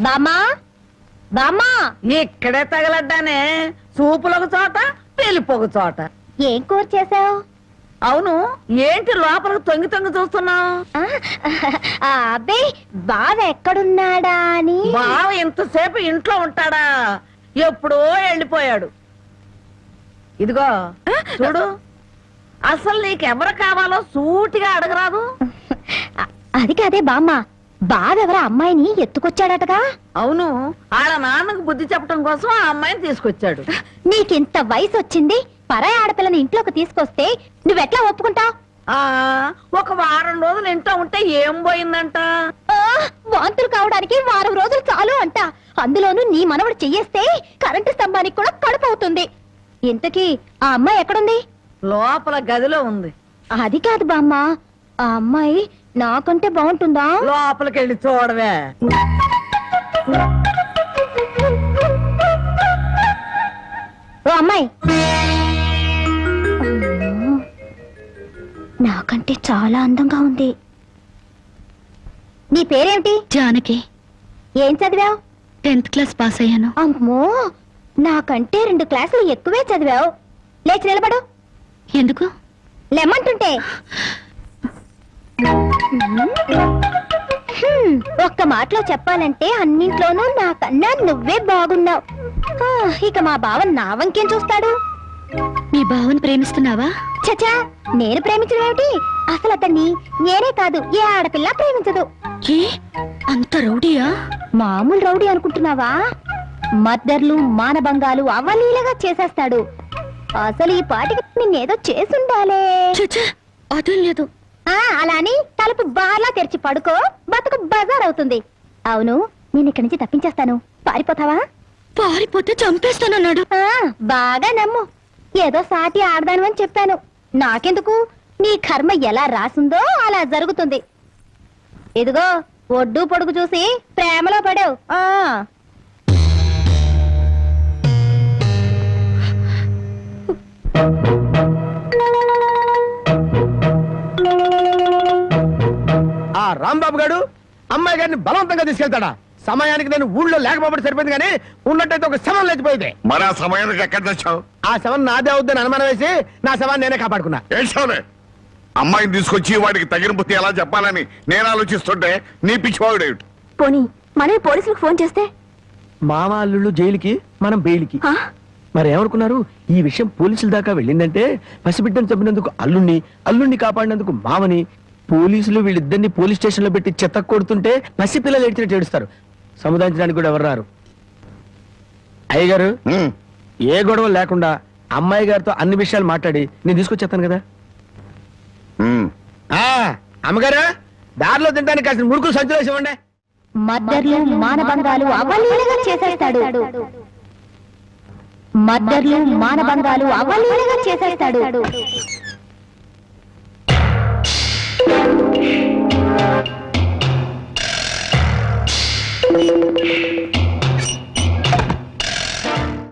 బామ్మా బామ్మా, ఇక్కడే తగలడ్డానే. సూపులొక చోట, పెళ్లిపోక చోట. ఏం కూర చేసావు? అవును, ఏంటి లోపలికి తొంగి తొంగి చూస్తున్నావు? అబ్బే, బావ ఎక్కడున్నాడా అని. బావ ఇంతసేపు ఇంట్లో ఉంటాడా? ఎప్పుడో వెళ్ళిపోయాడు. ఇదిగో చూడు, అసలు నీకెవరు కావాలో సూటిగా అడగరాదు. అది కాదే బామ్మ, బావెవర అమ్మాయిని ఎత్తుకొచ్చాడటగా? అవును, ఆడ నాన్నకు బుద్ధి చెప్పడం కోసం ఆ అమ్మాయిని తీసుకొచ్చాడు. నీకింత వయసు వచ్చింది, పరాయి ఆడపిల్లని ఇంట్లోకి తీసుకొస్తే నువ్వెట్లా ఒప్పుకుంటావు? ఒక వారం రోజులు ఇంట్లో ఉంటే ఏం పోయిందంట? వాంతులు కావడానికి వారం రోజులు చాలు అంట. అందులోనూ నీ మనవడు చెయ్యేస్తే కరెంటు స్తంభానికి కూడా కడుపు అవుతుంది. ఇంతకీ ఆ అమ్మాయి ఎక్కడుంది? లోపల గదిలో ఉంది. అది కాదు బామ్మ, ఆ అమ్మాయి నాకంటే బాగుంటుందా? లోపలికి వెళ్ళి చూడవే. ఓ అమ్మాయి, నాకంటే చాలా అందంగా ఉంది. నీ పేరేమిటి? జానకి. ఏం చదివావు? 10th క్లాస్ పాస్ అయ్యాను. అమ్మో, నాకంటే 2 క్లాసులు ఎక్కువే చదివావు. లేచి నిలబడు. ఎందుకు? లెమ్మంటుంటే. ఒక్క మాటలో చెప్పాలంటే అన్నింట్లోనూ నాకన్నా నువ్వే బాగున్నావు. ఇక మా బావ నా వంకేం చూస్తాడు? మీ బావని ప్రేమిస్తున్నావా? చచా, నేను ప్రేమించడం ఏమిటి? అసలు అతన్ని నేనే కాదు, ఏ ఆడపిల్ల ప్రేమించదు. ఏ అంత రౌడీయా? మామూలు రౌడీ అనుకుంటున్నావా? మద్దర్లు మానభంగాలు అవలీలగా చేసేస్తాడు. అసలు ఈ పాటికి నిన్నేదో చేసుండాలే. అదేం లేదు. అలా అని తలుపు బార్లా తెరిచి పడుకో, బతుకు బజార్ అవుతుంది. అవును, నేను ఇక్కడి నుంచి తప్పించేస్తాను. పారిపోతావా? పారిపోతే చంపేస్తానన్నాడు. బాగా నమ్ము. ఏదో సాటి ఆడదాను అని చెప్పాను. నాకెందుకు, నీ కర్మ ఎలా రాసుందో అలా జరుగుతుంది. ఇదిగో, ఒడ్డు పొడుగు చూసి ప్రేమలో పడావు. ఆ రాంబాబు గారు అమ్మాయి గారిని బలవంతంగా తీసుకెళ్తాడా? సమయానికి నేను ఊళ్ళో లేకపోతే సరిపోయింది, కానీ ఉన్నట్టయితే ఒక శవం లేచిపోయింది. మరి ఆ సమయానికి ఎక్కడ తెచ్చావు? ఆ శవం నాదే అవుద్దని అనుమానం వేసి నా శవాన్ని నేనే కాపాడుకున్నా. ఏడ్చావులే. అమ్మాయిని తీసుకొచ్చి వాడికి తగిన బుద్ధి ఎలా చెప్పాలని నేను ఆలోచిస్తుంటే నీ పిచ్చివాడేమిటి? పోనీ మనమే పోలీసులకు ఫోన్ చేస్తే? మామ అల్లుళ్ళు జైలుకి, మనం బెయిల్కి. మరి ఏమనుకున్నారు? ఈ విషయం పోలీసుల దాకా వెళ్ళిందంటే పసిబిడ్డను చంపినందుకు అల్లుణ్ణి, అల్లుణ్ణి కాపాడినందుకు మామని, పోలీసులు వీళ్ళిద్దరిని పోలీస్ స్టేషన్ లో పెట్టి చెత్త కొడుతుంటే పసిపిల్లలు ఏడ్చినట్టు ఏడుస్తారు. సముదాయించడానికి కూడా ఎవరు రారు. అయ్యగారు, ఏ గొడవ లేకుండా అమ్మాయి గారితో అన్ని విషయాలు మాట్లాడి నేను తీసుకొచ్చేస్తాను కదా. అమ్మగారు, దారిలో తింటానికి కాసిన మురుకులు సంచులేసి ఇవ్వండి. మద్దర్లు మానభంగాలు అవలీలగా చేసేస్తాడు. మద్దర్లు మానభంగాలు అవలీలగా చేసేస్తాడు.